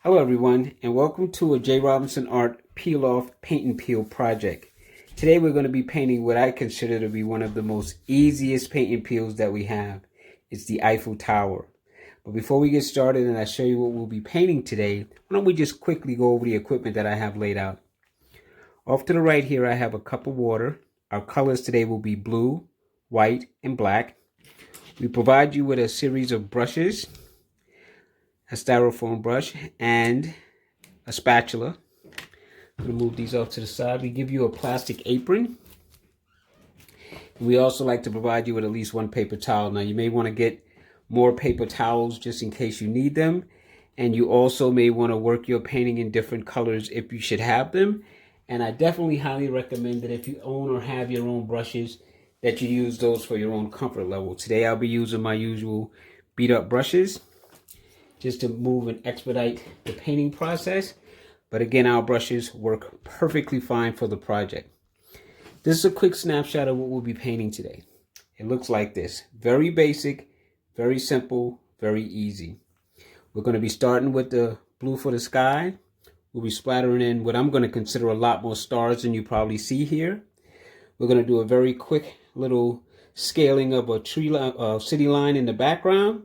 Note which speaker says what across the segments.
Speaker 1: Hello everyone, and welcome to a J. Robinson Art Peel-Off Paint and Peel project. Today we're going to be painting what I consider to be one of the most easiest paint and peels that we have. It's the Eiffel Tower. But before we get started and I show you what we'll be painting today, why don't we just quickly go over the equipment that I have laid out. Off to the right here I have a cup of water. Our colors today will be blue, white, and black. We provide you with a series of brushes, a styrofoam brush, and a spatula. I'm going to move these off to the side. We give you a plastic apron. We also like to provide you with at least one paper towel. Now you may want to get more paper towels just in case you need them. And you also may want to work your painting in different colors if you should have them. And I definitely highly recommend that if you own or have your own brushes, that you use those for your own comfort level. Today I'll be using my usual beat up brushes just to move and expedite the painting process. But again, our brushes work perfectly fine for the project. This is a quick snapshot of what we'll be painting today. It looks like this. Very basic, very simple, very easy. We're going to be starting with the blue for the sky. We'll be splattering in what I'm going to consider a lot more stars than you probably see here. We're going to do a very quick little scaling of a tree city line in the background.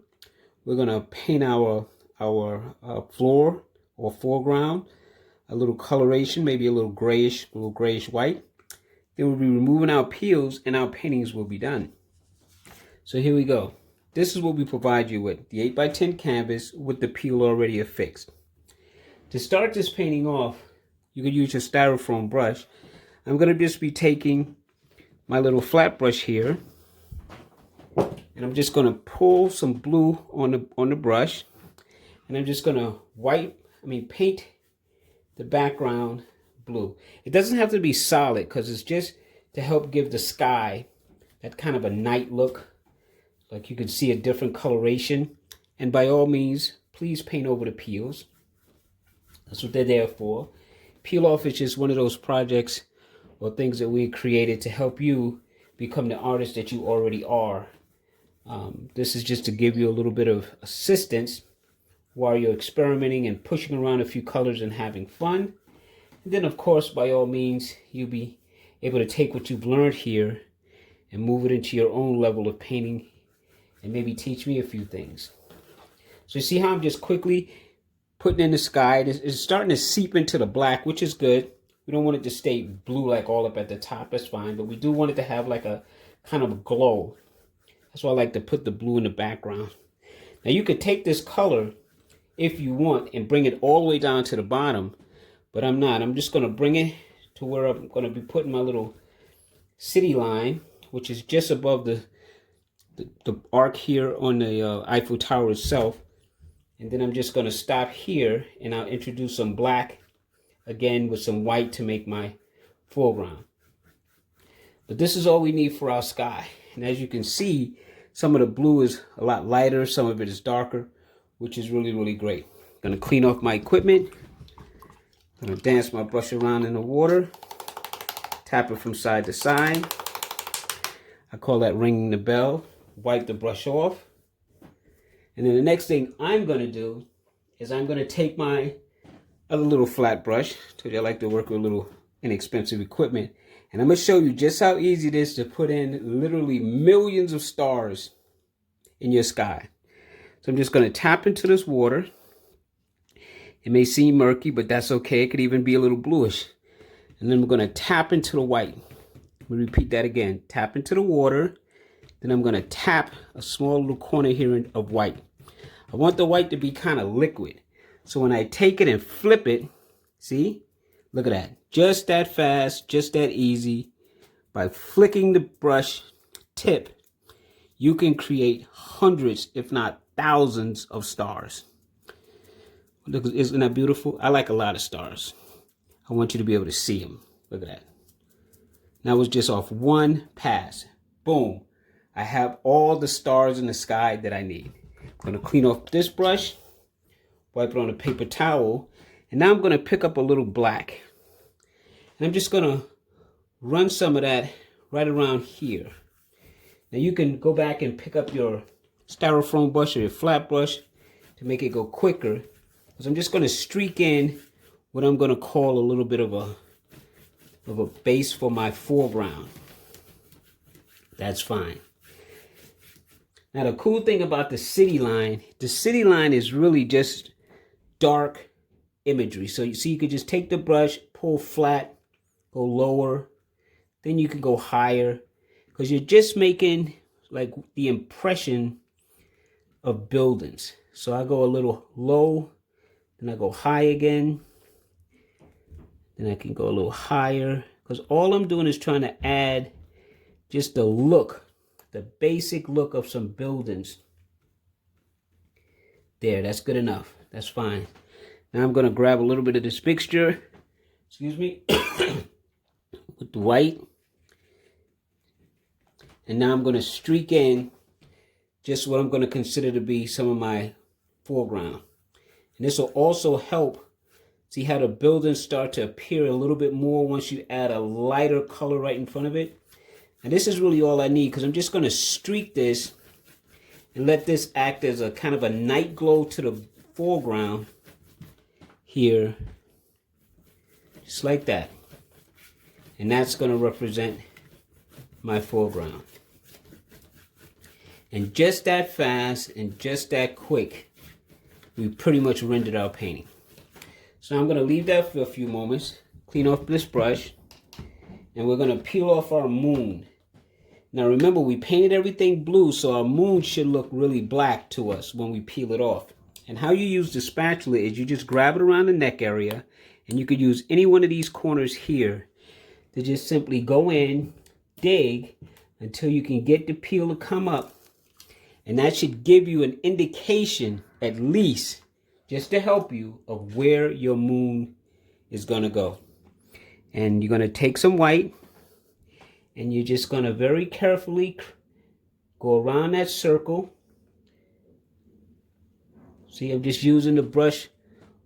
Speaker 1: We're going to paint our floor or foreground, a little coloration, maybe a little grayish white. Then we'll be removing our peels and our paintings will be done. So here we go. This is what we provide you with, the 8x10 canvas with the peel already affixed. To start this painting off, you could use your styrofoam brush. I'm going to just be taking my little flat brush here, and I'm just going to pull some blue on the brush, and I'm just going to paint the background blue. It doesn't have to be solid because it's just to help give the sky that kind of a night look, like you can see a different coloration. And by all means, please paint over the peels. That's what they're there for. Peel off is just one of those projects or things that we created to help you become the artist that you already are. This is just to give you a little bit of assistance while you're experimenting and pushing around a few colors and having fun. And then, of course, by all means, you'll be able to take what you've learned here and move it into your own level of painting and maybe teach me a few things. So you see how I'm just quickly putting in the sky. It's starting to seep into the black, which is good. We don't want it to stay blue like all up at the top. That's fine. But we do want it to have like a kind of a glow. That's why I like to put the blue in the background. Now you could take this color if you want and bring it all the way down to the bottom. But I'm not. I'm just going to bring it to where I'm going to be putting my little city line, which is just above the arc here on the Eiffel Tower itself. And then I'm just going to stop here and I'll introduce some black again with some white to make my foreground. But this is all we need for our sky. And as you can see, some of the blue is a lot lighter, some of it is darker, which is really, really great. I'm going to clean off my equipment. I'm going to dance my brush around in the water, tap it from side to side. I call that ringing the bell. Wipe the brush off. And then the next thing I'm going to do is I'm going to take my other little flat brush. Told you I like to work with a little inexpensive equipment. And I'm going to show you just how easy it is to put in literally millions of stars in your sky. So I'm just going to tap into this water. It may seem murky, but that's okay. It could even be a little bluish. And then we're going to tap into the white. Let me repeat that again. Tap into the water. Then I'm going to tap a small little corner here of white. I want the white to be kind of liquid. So when I take it and flip it, see? Look at that. Just that fast, just that easy. By flicking the brush tip, you can create hundreds, if not thousands, of stars. Look, isn't that beautiful? I like a lot of stars. I want you to be able to see them. Look at that. That was just off one pass. Boom. I have all the stars in the sky that I need. I'm going to clean off this brush, wipe it on a paper towel, and now I'm going to pick up a little black. And I'm just going to run some of that right around here. Now you can go back and pick up your styrofoam brush or your flat brush to make it go quicker. because I'm just going to streak in what I'm going to call a little bit of a base for my foreground. That's fine. Now the cool thing about the city line is really just dark imagery. So you see, you could just take the brush, pull flat, go lower, then you can go higher, because you're just making like the impression of buildings. So I go a little low, then I go high again, then I can go a little higher, because all I'm doing is trying to add just the look, the basic look of some buildings. There, that's good enough. That's fine. Now I'm going to grab a little bit of this mixture, excuse me, with the white. And now I'm going to streak in just what I'm going to consider to be some of my foreground. And this will also help see how the buildings start to appear a little bit more once you add a lighter color right in front of it. And this is really all I need, because I'm just going to streak this and let this act as a kind of a night glow to the foreground here, just like that. And that's going to represent my foreground. And just that fast and just that quick, we pretty much rendered our painting. So I'm going to leave that for a few moments, clean off this brush, and we're going to peel off our moon. Now remember, we painted everything blue, so our moon should look really black to us when we peel it off. And how you use the spatula is you just grab it around the neck area, and you could use any one of these corners here to just simply go in, dig, until you can get the peel to come up. And that should give you an indication, at least, just to help you, of where your moon is going to go. And you're going to take some white, and you're just going to very carefully go around that circle. See, I'm just using the brush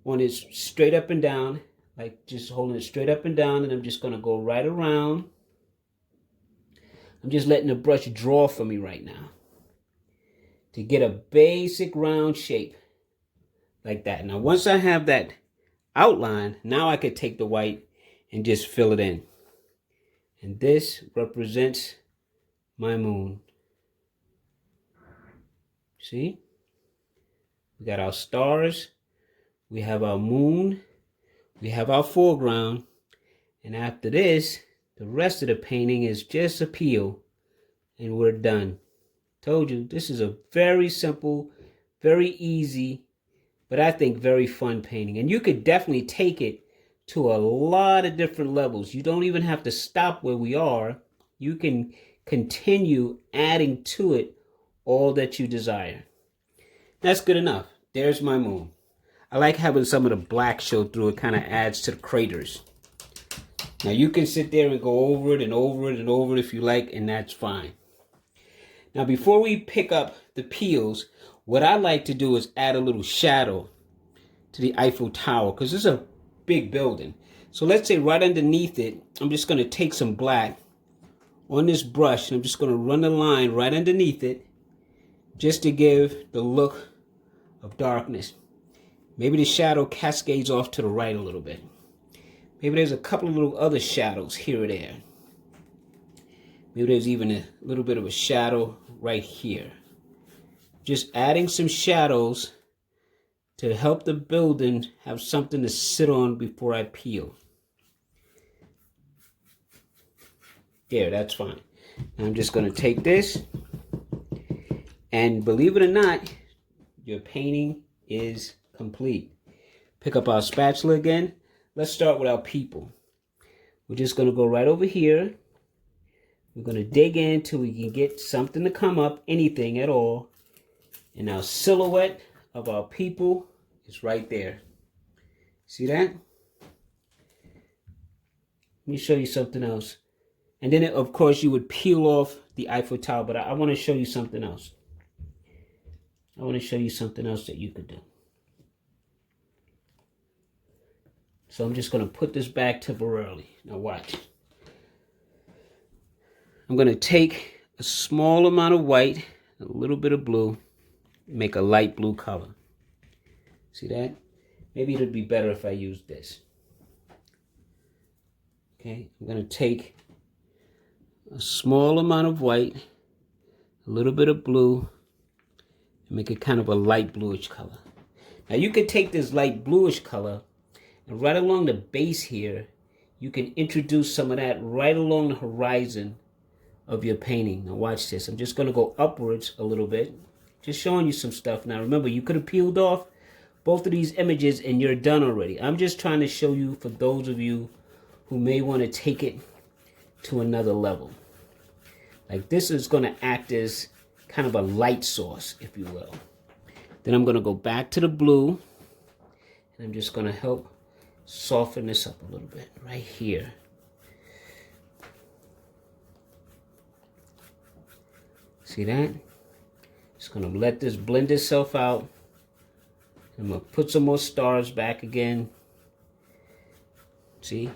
Speaker 1: on it straight up and down, like just holding it straight up and down, and I'm just going to go right around. I'm just letting the brush draw for me right now to get a basic round shape like that. Now, once I have that outline, now I could take the white and just fill it in. And this represents my moon. See? We got our stars, we have our moon, we have our foreground, and after this, the rest of the painting is just a peel, and we're done. Told you, this is a very simple, very easy, but I think very fun painting. And you could definitely take it to a lot of different levels. You don't even have to stop where we are. You can continue adding to it all that you desire. That's good enough. There's my moon. I like having some of the black show through. It kind of adds to the craters. Now you can sit there and go over it and over it and over it if you like, and that's fine. Now before we pick up the peels, what I like to do is add a little shadow to the Eiffel Tower, because this is a big building. So let's say right underneath it, I'm just going to take some black on this brush, and I'm just going to run a line right underneath it just to give the look of darkness. Maybe the shadow cascades off to the right a little bit. Maybe there's a couple of little other shadows here or there. Maybe there's even a little bit of a shadow right here. Just adding some shadows to help the building have something to sit on before I peel. There, that's fine. Now I'm just going to take this, and believe it or not, your painting is complete. Pick up our spatula again. Let's start with our people. We're just going to go right over here. We're going to dig in till we can get something to come up, anything at all. And our silhouette of our people is right there. See that? Let me show you something else. And then, of course, you would peel off the Eiffel Tower. But I want to show you something else. I want to show you something else that you could do. So I'm just going to put this back temporarily. Now watch. I'm going to take a small amount of white, a little bit of blue, make a light blue color. See that? maybe it'd be better if I use this. Okay, I'm going to take a small amount of white, a little bit of blue, and make it kind of a light bluish color. Now you could take this light bluish color and right along the base here, you can introduce some of that right along the horizon of your painting. Now watch this. I'm just going to go upwards a little bit. Just showing you some stuff. Now remember, you could have peeled off both of these images and you're done already. I'm just trying to show you for those of you who may want to take it to another level. Like this is going to act as kind of a light source, if you will. Then I'm going to go back to the blue. And I'm just going to help soften this up a little bit right here. See that? Just going to let this blend itself out. I'm going to put some more stars back again. See?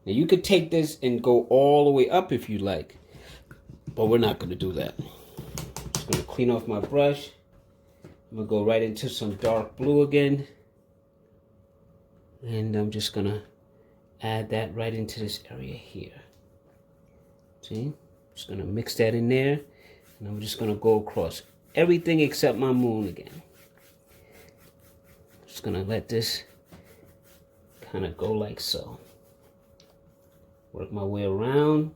Speaker 1: Now you could take this and go all the way up if you like. But we're not going to do that. Just going to clean off my brush. I'm going to go right into some dark blue again. And I'm just going to add that right into this area here. See? Just going to mix that in there. And I'm just going to go across everything except my moon again. Just going to let this kind of go like so. Work my way around.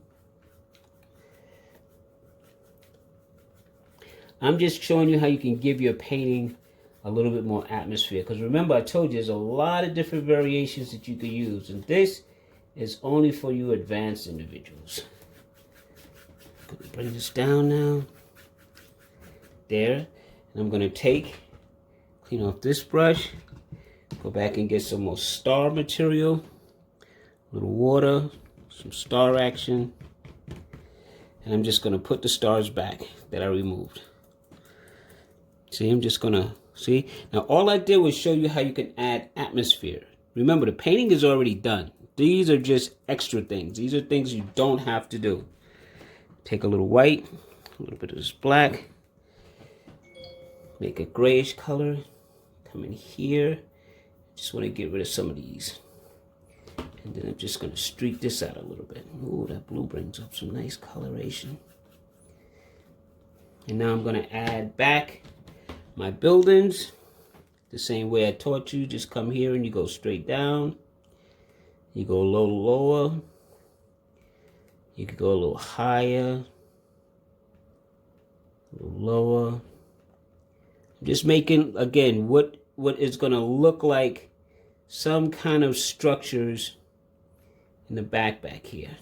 Speaker 1: I'm just showing you how you can give your painting a little bit more atmosphere. Because remember, I told you there's a lot of different variations that you could use. And this is only for you advanced individuals. I'm going to bring this down now. There. And I'm going to clean off this brush. Go back and get some more star material. A little water. Some star action. And I'm just going to put the stars back that I removed. See, I'm just going to... See, now all I did was show you how you can add atmosphere. Remember, the painting is already done. These are just extra things. These are things you don't have to do. Take a little white, a little bit of this black. Make a grayish color. Come in here. Just want to get rid of some of these. And then I'm just going to streak this out a little bit. Ooh, that blue brings up some nice coloration. And now I'm going to add back my buildings the same way I taught you. Just come here and you go straight down. You go a little lower. You could go a little higher. A little lower. I'm just making, again, what is going to look like some kind of structures in the back here.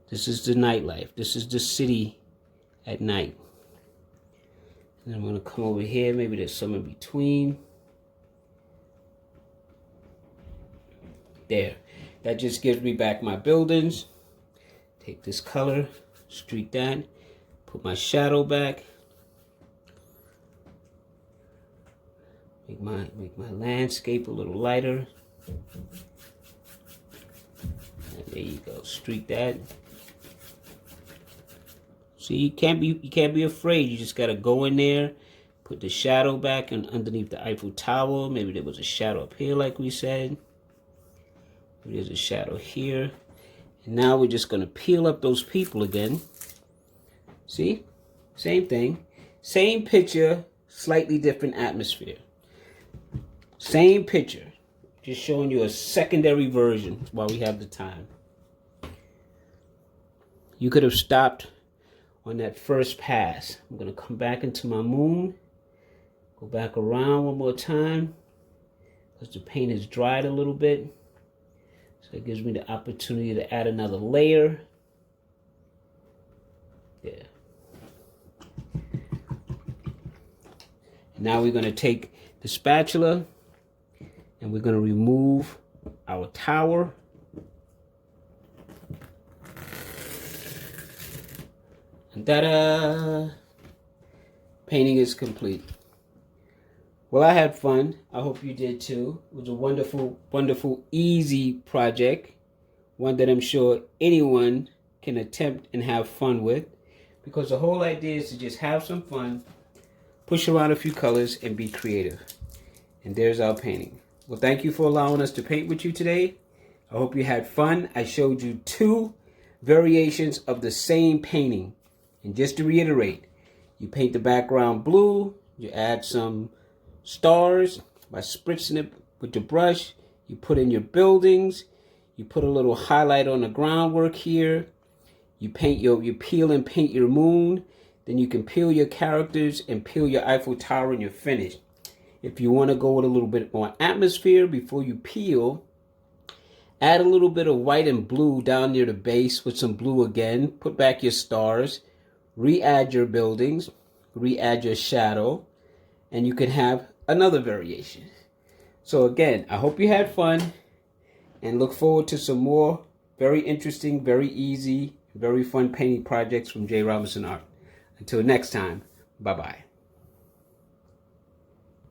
Speaker 1: This is the nightlife. This is the city at night. And I'm going to come over here. Maybe there's some in between. There. That just gives me back my buildings. Take this color, streak that, put my shadow back. Make my landscape a little lighter. And there you go. Streak that. See, you can't be afraid. You just gotta go in there, put the shadow back and underneath the Eiffel Tower. Maybe there was a shadow up here, like we said. Maybe there's a shadow here. And now we're just gonna peel up those people again. See? Same thing. Same picture, slightly different atmosphere. Same picture. Just showing you a secondary version while we have the time. You could have stopped on that first pass. I'm going to come back into my moon. Go back around one more time. Because the paint has dried a little bit. So it gives me the opportunity to add another layer. Yeah. Now we're going to take the spatula and we're going to remove our tower. And ta-da! Painting is complete. Well, I had fun. I hope you did too. It was a wonderful, wonderful, easy project. One that I'm sure anyone can attempt and have fun with. Because the whole idea is to just have some fun, push around a few colors, and be creative. And there's our painting. Well, thank you for allowing us to paint with you today. I hope you had fun. I showed you 2 variations of the same painting. And just to reiterate, you paint the background blue, you add some stars by spritzing it with the brush, you put in your buildings, you put a little highlight on the groundwork here, you peel and paint your moon, then you can peel your characters and peel your Eiffel Tower and you're finished. If you want to go with a little bit more atmosphere before you peel, add a little bit of white and blue down near the base with some blue again, put back your stars, re-add your buildings, re-add your shadow, and you can have another variation. So again, I hope you had fun and look forward to some more very interesting, very easy, very fun painting projects from J. Robinson Art. Until next time, bye-bye.